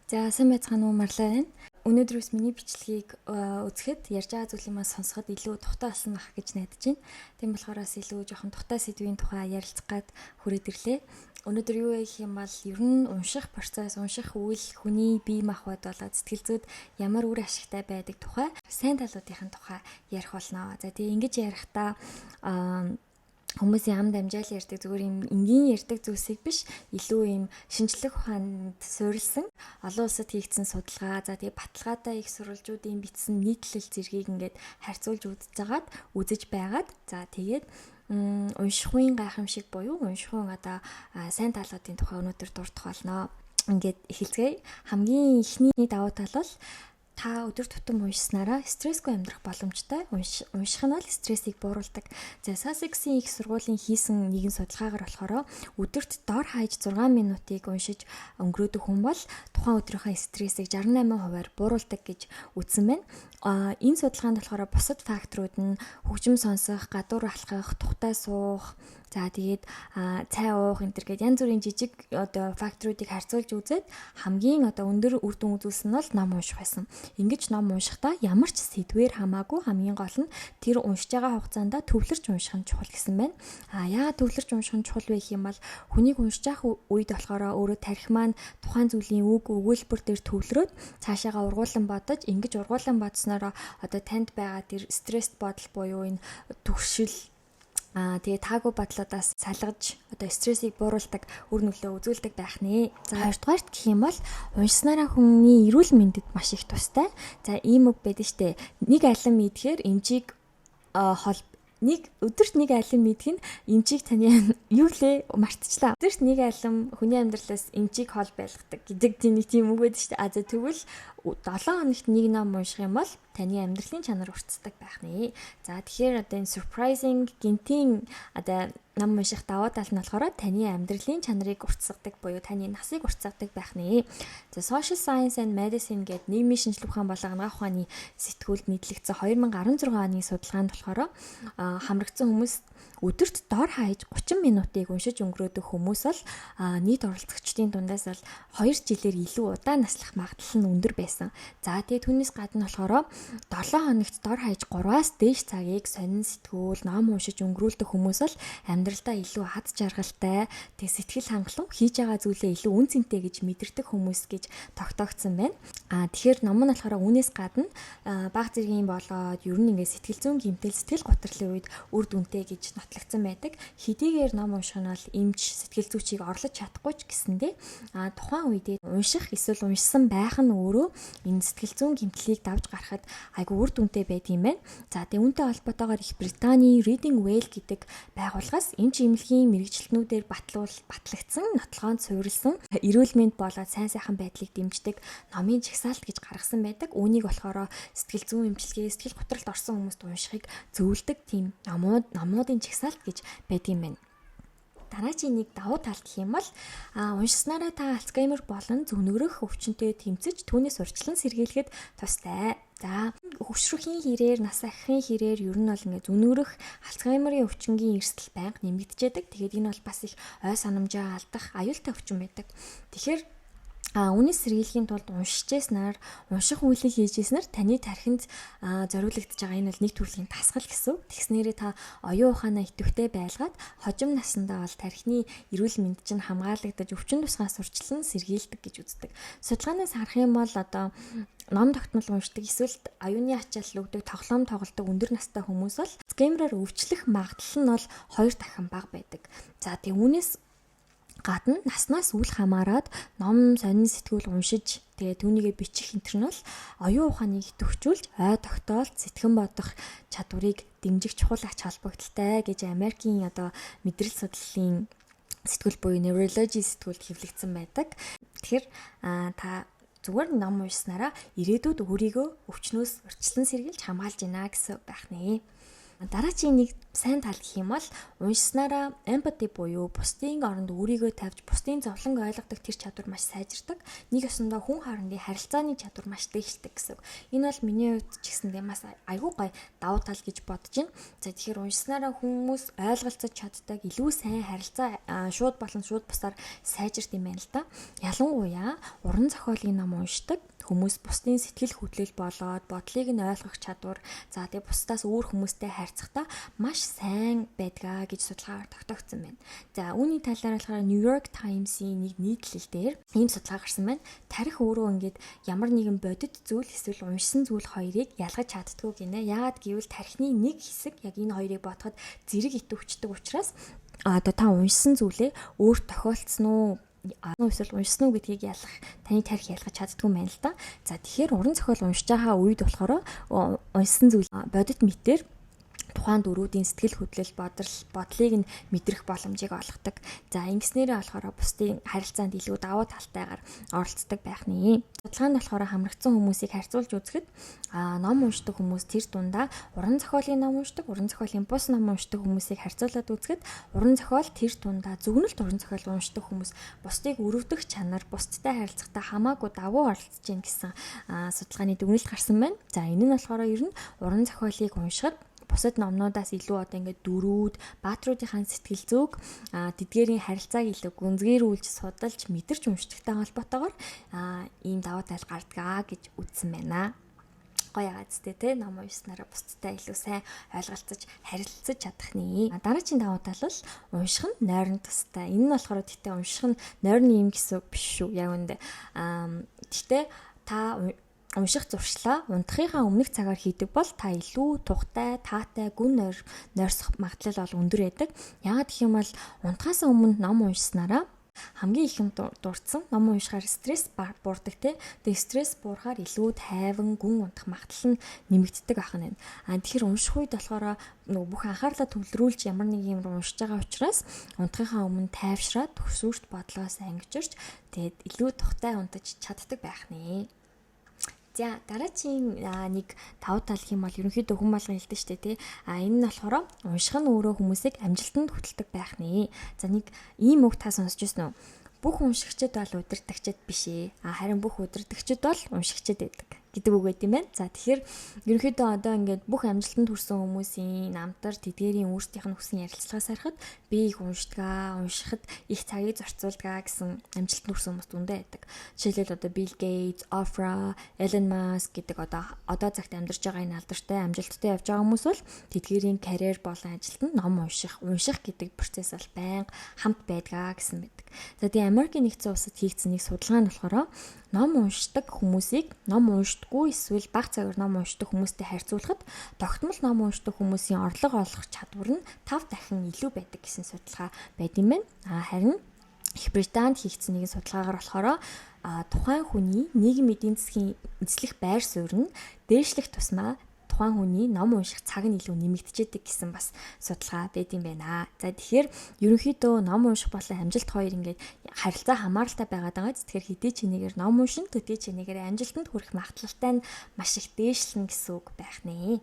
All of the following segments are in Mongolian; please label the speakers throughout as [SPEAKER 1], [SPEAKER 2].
[SPEAKER 1] За сайн байцгаана уу, Марлаа байна. Өнөөдрөөс миний бичлэгийг үзэхэд ярьж байгаа зүйлийг сонсоход илүү тухтай болсон байх гэж найдаж байна. Тийм болохоорс илүү жоохон тухтай сэдвийн тухай ярилцах гад хүрээд ирлээ. Өнөөдөр юу вэ гэх юм бол ер нь унших процесс, унших үйл хүний бие махбод болоод сэтгэл зүйд ямар үр ашигтай байдаг тухай, сайн талуудын тухай ярих болно. За тэгээ ингэж ярихдаа хүмүүсийн амд амжаал ярьдаг зүгээр юм энгийн ярьдаг зүйлсийг биш, илүү юм шинжлэх ухаанд суурилсан олон улсад хийгдсэн судалгаа, за тэгээ баталгаатай их сурвалжуудын бичсэн нийтлэл зэргийг ингээд харьцуулж үзэж байгаад за тэгээд уншихуйн гайхамшиг буюу уншихуйн одоо сайн талуудын тухай өнөөдөр дурдах болно. Ингээд эхэлцгээе. Хамгийн ихний давуу тал бол та өдөр тутам уншсанараа стрессгүй амьдрах боломжтой. Унших нь бол стрессийг бууруулдаг. За Sussex-ийн их сургуулийн хийсэн нэгэн судалгаагаар болохоор өдөрт дор хаяж 6 минутыг уншиж өнгөрөөдөг хүн бол тухайн өдрийнхөө стрессийг 68%-аар бууруулдаг гэж үзсэн байна. Энэ судалгаанд болохоор бусад факторууд нь хөгжим сонсох, гадуур алхах, тухтай суух, за тэгээд цай уух энэ төр гээд янз бүрийн жижиг одоо факторуудыг харьцуулж үзээд хамгийн одоо өндөр үр дүн үзүүлсэн нь бол ном унших байсан. Ингэж ном уншихдаа ямар ч сэдвээр хамаагүй хамгийн гол нь тэр уншиж байгаа хугацаанд төвлөрч унших нь чухал гэсэн байна. Яагаад төвлөрч унших нь чухал вэ гэх юм бол хүнийг уншиж байгаа үед болохоор өөрөө тарих маань тухайн зүйлийн үг өгүүлбэр дээр төвлөрөөд цаашаага ургуулсан бодож ингэж ургуулсан бодсноор одоо танд байгаа тэр стресс бодол буюу энэ түгшил тэгээ таагүй бодлоодаас салгаж одоо стрессийг бууруулдаг үр нөлөө үзүүлдэг байх нэ. За хоёрдугаарт гэх юм бол уншсанараа хүний эрүүл мэндэд маш их тустай. За ийм үг байдаг штэ. Нэг алин мэдхээр эмчийг өдөрт нэг алин мэдэх нь эмчийг таны юу лээ мартчихлаа. Өдөрт нэг алин хүний амьдралаас эмчийг хол байлгадаг гэдэг тийм үг байдаг шүү дээ. За тэгвэл 7 хоногт нэг ном унших юм бол таны амьдралын чанар уртсдаг байх нэ. За тэгэхээр одоо энэ surprising гинтийн одоо ном унших давуу тал нь болохоор таны амьдралын чанарыг уртсгадаг буюу таны насыг уртсгадаг байх нэ. За Social Science and Medicine гэдэг нийгмийн шинжилгээ ухаан болон анагаах ухааны сэтгүүлд нийтлэгдсэн 2016 оны судалгаанд болохоор хамрагдсан хүмүүс өдөрт дор хаяж 30 минутыг уншиж өнгөрөөдөг хүмүүс бол нийт оролцогчдын дундаас бол 2 жилээр илүү удаан наслах магадлал нь өндөр байсан. За тэгээд түүнээс гадна болохоор 7 хоногт дор хаяж 3-аас дээш цагийг сонин сэтгүүл ном уншиж өнгөрүүлдэг хүмүүс бол амьдралдаа илүү хад жаргалтай, тэг сэтгэл хангалуун хийж байгаа зүйлээ илүү үн цэнтэй гэж мэдэрдэг хүмүүс гэж тогтоогдсон байна. Тэгэхээр ном нь болохоор үүнээс гадна бага зэргийн болоод ер нь ингээд сэтгэл зүйн гэмтэл, сэтгэл гутралын үед үр дүнтэй гэж нотлогдсон байдаг. Хэдийгээр ном унших нь бол эмч, сэтгэл зүйчийг орлож чадахгүй ч гэсэндээ тухайн үедээ унших эсвэл уншсан байх нь өөрөө энэ сэтгэл зүйн гэмтлийг давж гарахад айгүй үр дүнтэй байдаг юм байна. За тэгээ үүнтэй холбоотойгоор Их Британий Reading Well гэдэг байгууллагаас эмч эмнэлгийн мэрэгчлэтнүүдээр батлагдсан, нотлохоонд суурилсан эрүүл мэнд болоод сайн сайхан байдлыг дэмждэг номын жагсаалт гэж гаргасан байдаг. Үүнийг болохоор сэтгэл зүйн эмчилгээ, сэтгэл готролд орсон хүмүүст уншихыг зөвлөдөг тийм номуудын жагсаалт гэж байдаг юм байна. Дараагийн нэг давуу тал гэх юм бол уншсанараа та Альцгеймер болон зүнэгрэх өвчнөд тэмцэж түүнээс урьдчилан сэргийлэхэд тустай. За хөвшрөхийн хэрээр, нас ахихын хэрээр ер нь бол ингээд зүнэгрэх Альцгеймерийн өвчнгийн эрсдэл байнга нэмэгдэж байдаг. Тэгээд энэ бол бас их ой санамжаа алдах аюултай өвчин байдаг. Тэгэхээр үнээс сэргийлэхийн тулд уншижсэнаар, унших үйлийг хийжсэнээр таны тархинд зориулагдж байгаа энэ бол нэг төрлийн тасгал гэсэн. Тэгснээрээ та оюун ухаанаа идэвхтэй байлгаад хожим насндаа бол тархины эрүүл мэнд чинь хамгаалагдаж өвчин тусгаас урьдчилан сэргийлдэг гэж үздэг. Судалгаанаас харах юм бол одоо ном тогтмол уншдаг эсвэл аюуны ачаал өгдөг, тоглоом тоглодог өндөр настай хүмүүс бол Альцгеймераар өвчлөх магадлал нь бол 2 дахин бага байдаг. За тэгээ үүнээс гадна наснаас үл хамааран ном сонин сэтгүүл уншиж тэгээ түүнийгээ бичих энэ нь бол оюун ухааныг идэвхжүүлж ой тогтоолт сэтгэн бодох чадварыг дэмжих чухал ач холбогдолтой гэж Америкийн одоо мэдрэл судлалын сэтгүүл буюу Neurology сэтгүүлд хэвлэгдсэн байдаг. Тэгэхээр та зүгээр ном уншсанараа ирээдүйд өөрийгөө өвчнөөс урьдчилан сэргийлж хамгаалж гинэ гэсэн байх нэ. Дараагийн нэг сайн тал гэх юм бол уншсанараа empathy буюу бусдын оронд өөрийгөө тавьж бусдын зовлон ойлгодог тэр чадвар маш сайжирдаг. Нэг ёсондоо хүн хоорондын харилцааны чадвар маш дээшдэг гэсэн. Энэ бол миний хувьд ч гэсэндээ маш айгүй гоё давуу тал гэж бодож байна. За тэгэхээр уншсанараа хүмүүс ойлголцож чаддаг, илүү сайн харилцаа шууд болон шууд бусаар сайжирт юм байна л да. Ялангуяа уран зохиолын ном уншдаг хүмүүс бусдын сэтгэл хөдлөл болоод бодлыг нь ойлгох чадвар, за тэгээ бусдаас өөр хүмүүстэй харьцахдаа маш сайн байдгаа гэж судалгаагаар тогтоогдсон байна. За үүний талаар болохоор New York Times-ийн нэг нийтлэл дээр ийм судалгаа гарсан байна. Тарих өөрөө ингээд ямар нэгэн бодит зүйл эсвэл уншсан зүйл хоёрыг ялгаж чаддгүй гинэ. Яагаад гэвэл тарихны нэг хэсэг яг энэ хоёрыг бодоход зэрэг итвчдэг учраас одоо та уншсан зүйлээ өөр тохиолдсон уу эсвэл уншсан уу гэдгийг ялах таны тарих ялгаж чаддгүй юм байна л да. За тэгэхээр уран зохиол уншиж байгаа үед болохоор уншсан зүйл бодит мэтээр тухайн дөрүүдийн сэтгэл хөдлөл бодлыг нь мэдрэх боломжийг олгодог. За ингэснээрээ болохоор бусдын харилцаанд илүү давуу талтайгаар оролцдог байх нэ. Судалгаанд болохоор хамрагдсан хүмүүсийг харьцуулж үзэхэд ном уншдаг хүмүүс тэр дундаа уран зохиолын ном уншдаг, уран зохиолын бус ном уншдаг хүмүүсийг харьцуулаад үзэхэд уран зохиол тэр дундаа зөвгнөлт уран зохиол уншдаг хүмүүс бусдыг өрөвдөх чанар, бусдтай харилцахдаа хамаагүй давуу оролцож гин гэсэн судалгааны дүгнэлт гарсан байна. За энэ нь болохоор ер нь уран зохиолыг уншихад бусад номнуудаас илүү одоо ингээд дөрүүд, баатруудынхаа сэтгэл зүйг, тэдгээрийн харилцааг илүү гүнзгийрүүлж, судалж, мэдэрч уншдагтай холбоотойгоор ийм давуу тал гардгаа гэж үзсэн байна. Гоё яагаад те ном уншсанараа бусдтай илүү сайн ойлголцож, харилцаж чадах нэ. Дараагийн давуу тал бол унших нь нойрон тустай. Энэ нь болохоор тэгтээ унших нь нойрны юм гэсэн үг биш шүү. Яг үндэ. Тэгтээ та унших зуршлаа унтахынхаа өмнөх цагаар хийдэг бол та илүү тухтай, таатай, гүн нойрсох магадлал бол өндөр байдаг. Яагаад гэх юм бол унтахаас өмнө ном уншсанараа хамгийн ихэнд дурдсан ном уншихаар стресс буурдаг те. Тэгээ стресс буурахаар илүү тайван, гүн унтах магадлал нь нэмэгддэг ахна байна. Тэгэхээр унших үед болохоор нөгөө бүх анхаарлаа төвлөрүүлж ямар нэг юм уншиж байгаа учраас унтахынхаа өмнө тайвшраад төсөөрт бодлоос ангижирч тэгээд илүү тухтай унтаж чаддаг байх нэ. За дараагийн нэг давуу тал гэх юм бол ерөнхийдөө хүн болгон хэлдэг шүү дээ тий. Энэ нь болохоор унших нь өөрөө хүмүүсийг амжилтанд хөтэлдэг байх нэ. За нэг ийм үг та сонсч ирсэн үү? Бүх уншигчид бол удирдагчид биш ээ. Харин бүх удирдагчид бол уншигчид байдаг гэдэг үг байт юм байна. За тэгэхээр ерөнхийдөө одоо ингээд бүх амжилтанд хүрсэн хүмүүсийн намтар тэдгээрийн өөрсдийнх нь хүсэн ярилцлагаас харахад би их уншдгаа, уншихад их цагийг зарцуулдгаа гэсэн амжилтанд хүрсэн хүмүүс дүндээ байдаг. Жишээлбэл одоо Bill Gates, Oprah, Elon Musk гэдэг одоо цагт амьдарч байгаа энэ алдартай амжилттай явж байгаа хүмүүс бол тэдгээрийн карьер болон ажилтнанд ном унших гэдэг процесс бол байнга хамт байдгаа гэсэн байдаг. За тийм Америкийн нэгдсэн улсад хийгдсэн нэг судалгаа нь болохоор ном уншдаг хүмүүсийг ном уншдаггүй эсвэл бага цагаар ном уншдаг хүмүүстэй харьцуулахад тогтмол ном уншдаг хүмүүсийн орлого олох чадвар нь 5 дахин илүү байдаг гэсэн судалгаа байд юм байна. Харин Их Британд хийгдсэн нэгэн судалгаагаар болохоор тухайн хүний нийгмийн эдийн засгийн эзлэх байр суурь нь дээшлэх тусмаа тухайн хүний ном унших цаг нь илүү нэмэгдчихэд гэсэн бас судалгаа байд юм байна. За тэгэхээр ерөнхийдөө ном унших болон амжилт хоёр ингээд харилцаа хамааралтай байгаад байгаа. Тэгэхээр хэдий ч нэгээр ном уншин төдий ч нэгээр амжилтанд хүрэх магадлалтай нь маш их дээшлэн гэсэн үг байх нэ.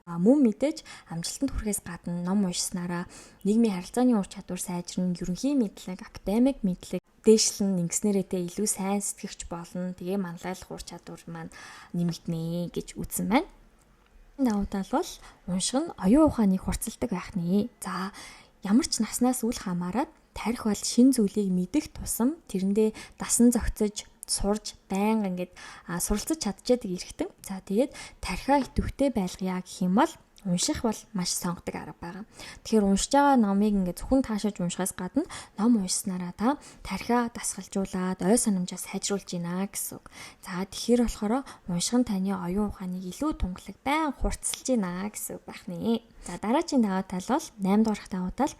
[SPEAKER 1] Мөн мэдээж амжилтанд хүрэхээс гадна ном уншсанараа нийгмийн харилцааны ур чадвар сайжирна, ерөнхий мэдлэг, академик мэдлэг дээшлэн ингэснээрээ илүү сайн сэтгэгч болно. Тэгээ манлайлах ур чадвар маань нэмэгдэнэ гэж үзсэн байна. Давуу тал бол унших нь оюун ухааныг хурцалдаг байх нэ. За ямар ч наснаас үл хамааран тарих бол шин зүйлийг мэдэх тусам тэрэндээ дасан зохицож сурж байнга ингээд суралцаж чадчихдаг эрхтэн. За тэгээд тархиа идэвхтэй байлгая гэх юм бол унших бол маш сонгодог арга байгаа. Тэгэхээр уншиж байгаа номыг ингээд зөвхөн таашааж уншихаас гадна ном уншсанараа та тархиа дасгалжуулаад ой санамжаа сайжруулж гинэ гэсэн үг. За тэгэхээр болохоор унших нь таны оюун ухааныг илүү тунгалаг байн хурцлж гинэ гэсэн үг байх нэ. За дараагийн давуу тал бол 8 дугаар давуу тал.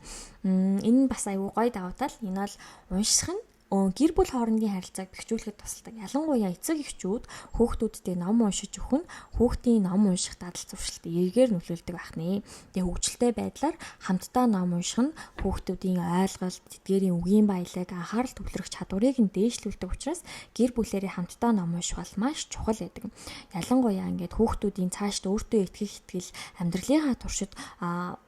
[SPEAKER 1] Энэ нь бас аюу гоё давуу тал. Энэ бол унших нь гэр бүл хоорондын харилцааг бэхжүүлэхэд тусалдаг. Ялангуяа эцэг эхчүүд хүүхдүүдтэй ном уншиж өгөх нь хүүхдийн ном унших дадал зуршилт эергээр нөлөөлдөг байх нэ. Тэгээ хөгжилтэй байдлаар хамтдаа ном унших нь хүүхдүүдийн ойлголт, тэдгээрийн үгийн баялаг, анхаарал төвлөрөх чадварыг нь дээшлүүлдэг учраас гэр бүлээрээ хамтдаа ном унших бол маш чухал байдаг. Ялангуяа ингээд хүүхдүүдийн цаашд өөртөө итгэл амьдралынхаа туршид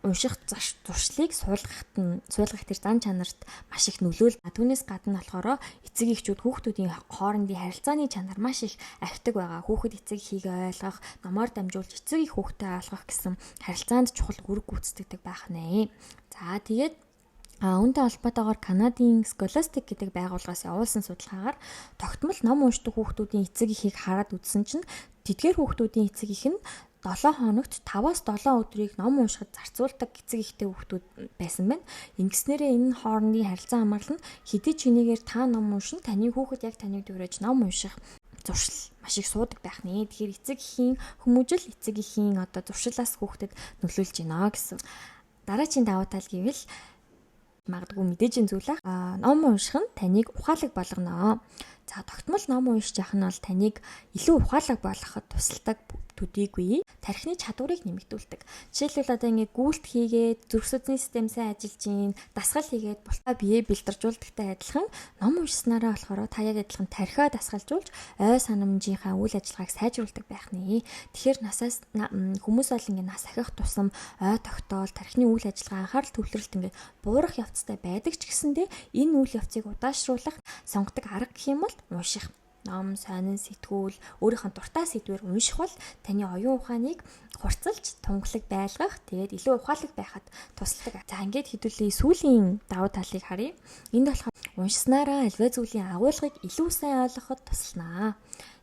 [SPEAKER 1] унших зуршлыг суулгах тэр зан чанарт маш их нөлөөл. Түүнээс гадна болохоор эцэг эхчүүд хүүхдүүдийн хоорондын харилцааны чанар маш их ахидаг байгаа. Хүүхэд эцэг эхийг ойлгох, номоор дамжуулж эцэг их хүүхдээ ойлгох гэсэн харилцаанд чухал үүрэг гүйцэтгэдэг байх нэ. За тэгээд үүнтэй холбоотойгоор Канадын Scholastic гэдэг байгууллагаас явуулсан судалгаагаар тогтмол ном уншдаг хүүхдүүдийн эцэг эхийг хараад үзсэн чинь тэдгээр хүүхдүүдийн эцэг эх нь 7 хоногт 5-7 өдрийг ном уншихад зарцуулдаг эцэг эхтэй хүүхдүүд байсан байна. Ингэснээрээ энэ хоорондын харилцаа хамгаалал нь хэдий ч энийгээр та ном уншин таны хүүхэд яг таныг дүүрэж ном унших зуршил маш их суудаг байх нэ. Тэгэхээр эцэг эхийн хүмүүжил эцэг эхийн зуршилаас хүүхдэд нөлөөлж байна гэсэн. Дараагийн давуу тал гэвэл магадгүй мэдээж зүйл ном унших нь таныг ухаалаг болгоно. За тогтмол ном уншиж явах нь бол таныг илүү ухаалаг болгоход тусалдаг төдийгүй тархины чадварыг нэмэгдүүлдэг. Жишээлбэл ингээд гүйлт хийгээд зүрх судасны систем сайн ажиллаж ийн, дасгал хийгээд бултаа биеэ бэлдэржүүлдэгтэй адилхан ном уншсанараа болохоор та яг адилхан тархиа дасгалжуулж ой санамжийнхаа үйл ажиллагааг сайжруулдаг байх нэ. Тэгэхээр насаас хүмүүс бол ингээд нас ахих тусам ой тогтоол, тархины үйл ажиллагаа анхаарал төвлөрөлт ингээд буурах явцтай байдаг ч гэсэндээ энэ үйл явцыг удаашруулах сонгодог арга гэх юм бол унших. Ном, сонин, сэтгүүл, өөрийнхөө дуртай сэдвээр унших бол таны оюун ухааныг хурцлж, тунгалаг байлгах, тэгээд илүү ухаалаг байхад тусалдаг. За ингээд хэдүүлээ сүүлийн давуу талыг харъя. Энд болохоор уншсанараа альва зүйлийн агуулгыг илүү сайн ойлгоход тусалнаа.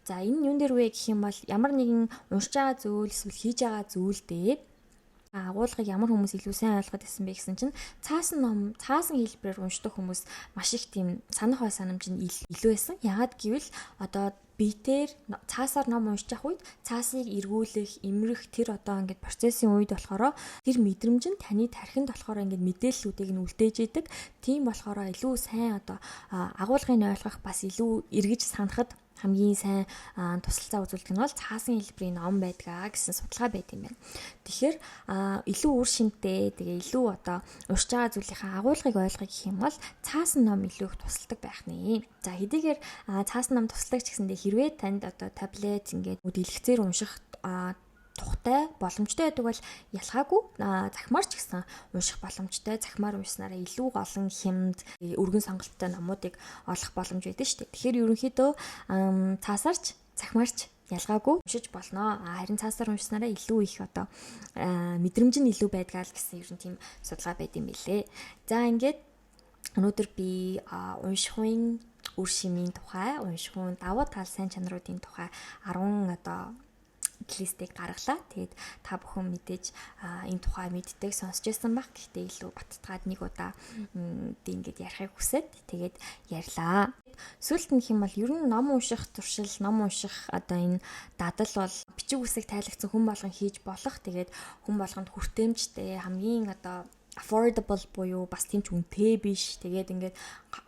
[SPEAKER 1] За энэ юун дээр вэ гэх юм бол ямар нэгэн уншиж байгаа зүйл, эсвэл хийж байгаа зүйлдээ агуулгыг ямар хүмүүс илүү сайн ойлгоод байсан бэ гэсэн чинь цаасан хэлбэрээр уншдаг хүмүүс маш их тийм санах бай санамж нь илүү байсан. Яагаад гэвэл биетээр цаасаар ном уншиж явах үед цаасыг эргүүлэх, эмрэх тэр ингээд процессын үед болохоор тэр мэдрэмж нь таны тархинд болохоор ингээд мэдээллүүдийг нь үлдээж идэг. Тийм болохоор илүү сайн агуулгыг ойлгох бас илүү эргэж санахад хамгийн сайн тусалцаа үзүүлдэг нь бол цаасан хэлбэрийн ном байдгаа гэсэн судалгаа байт юм байна. Тэгэхээр илүү үр шимтэй тэгээ илүү уншиж байгаа зүйлийнхаа агуулгыг ойлгох гэх юм бол цаасан ном илүү их тусалдаг байх нэ. За хэдийгээр цаасан ном тусалдаг ч гэсэндээ хэрвээ танд таблет ингээд дэлгэцээр унших тухтай боломжтой байдаг бол ялгаагүй захимаар ч гэсэн унших боломжтой. Захимаар уншсанараа илүү олон хямд өргөн сонголттой номуудыг олох боломж байдаг шүү дээ. Тэгэхээр ерөнхийдөө цаасаарч захимаарч ялгаагүй уншиж болно. Харин цаасаар уншсанараа илүү их мэдрэмж нь илүү байдгаа л гэсэн ер нь тийм судалгаа байд юм билээ. За ингээд өнөөдөр би уншихын үр шимийн тухай, уншихын давуу тал сайн чанаруудын тухай 10 листийг гаргалаа. Тэгээд та бүхэн мэдээж энэ тухай мэддэг сонсч байсан баг. Гэхдээ илүү баттгаад нэг удаа ингээд ярихыг хүсээд тэгээд ярьлаа. Сүүлд нь хэм бол ер нь ном унших туршил, ном унших энэ дадал бол бичиг үсэг тайлгцсан хүн болгон хийж болох. Тэгээд хүн болгонд хүртээмжтэй хамгийн affordable буюу бас тийм ч үнэтэй биш. Тэгээд ингээд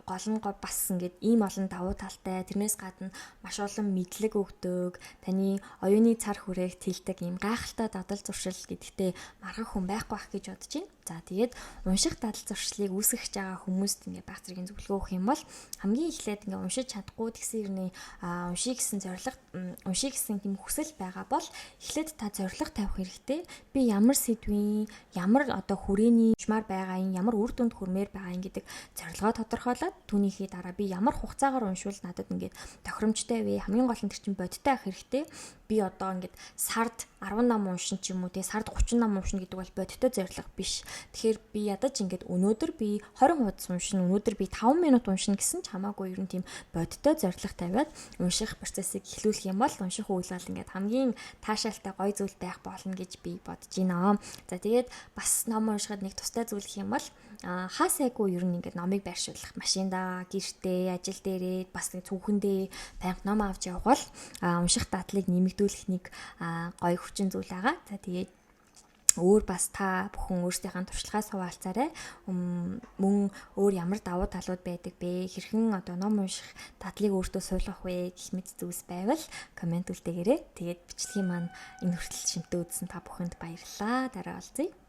[SPEAKER 1] гол нь бас ингээд ийм олон давуу талтай. Тэрнээс гадна маш олон мэдлэг өгдөг. Таны оюуны цар хүрээгт хилдэг ийм гайхалтай дадал зуршил гэдэгтээ маргах хүн байхгүй байх гэж бодож байна. За тэгээд унших дадал зуршлыг үүсгэж байгаа хүмүүст ингээд баг зэргийн зөвлөгөө өгөх юм бол хамгийн эхлээд ингээд уншиж чадахгүй тэгсэн ирнэ уншиг гэсэн зорилго, уншиг гэсэн тийм хүсэл байгаа бол эхлээд та зорилго тавих хэрэгтэй. Би ямар сэдвийн, ямар хүрээний чмаар байгаа юм, ямар үр дүнд хүрмээр байгаа юм гэдэг зорилгоо тодорхойлоод түүнийхээ дараа би ямар хугацаагаар уншвал надад ингээд тохиромжтой вэ? Хамгийн гол нь тэр чинь бодиттой ах хэрэгтэй. Би ингээд сард 10 ном уншин ч юм уу, тэгээ сард 30 ном уншин гэдэг бол бодиттой зорилго биш. Тэгэхээр би ядаж ингээд өнөөдөр би 20 хуудас уншин, өнөөдөр би 5 минут уншин гэсэн ч хамаагүй ер нь тийм бодиттой зорилго тавиад унших процессыг эхлүүлэх юм бол унших үйл бол ингээд хамгийн таашаалтай гоё зүйл байх болно гэж би бодож байна. За тэгээд бас ном уншихад нэг тустай зүйл гэх юм бол хаасайгүй ер нь ингээд номыг байршуулах, машиндаа, гэртээ, ажил дээрээ бас нэг цүнхэндээ банк ном авч явах бол унших дадлыг нэмэгдүүлэх нэг гоё хүчин зүйл байгаа. За тэгээд өөр бас та бүхэн өөрсдийнхээ туршлагаас хуваалцаарай. Мөн өөр ямар давуу талууд байдаг бэ? Хэрхэн одоо ном унших дадлыг өөртөө суулгах вэ гэх мэт зүйлс байвал комент үлдээгээрэй. Тэгээд бичлэгийн маань энэ хүртэл шимтээ үзсэн та бүхэнд баярлалаа. Дараа уулзъя.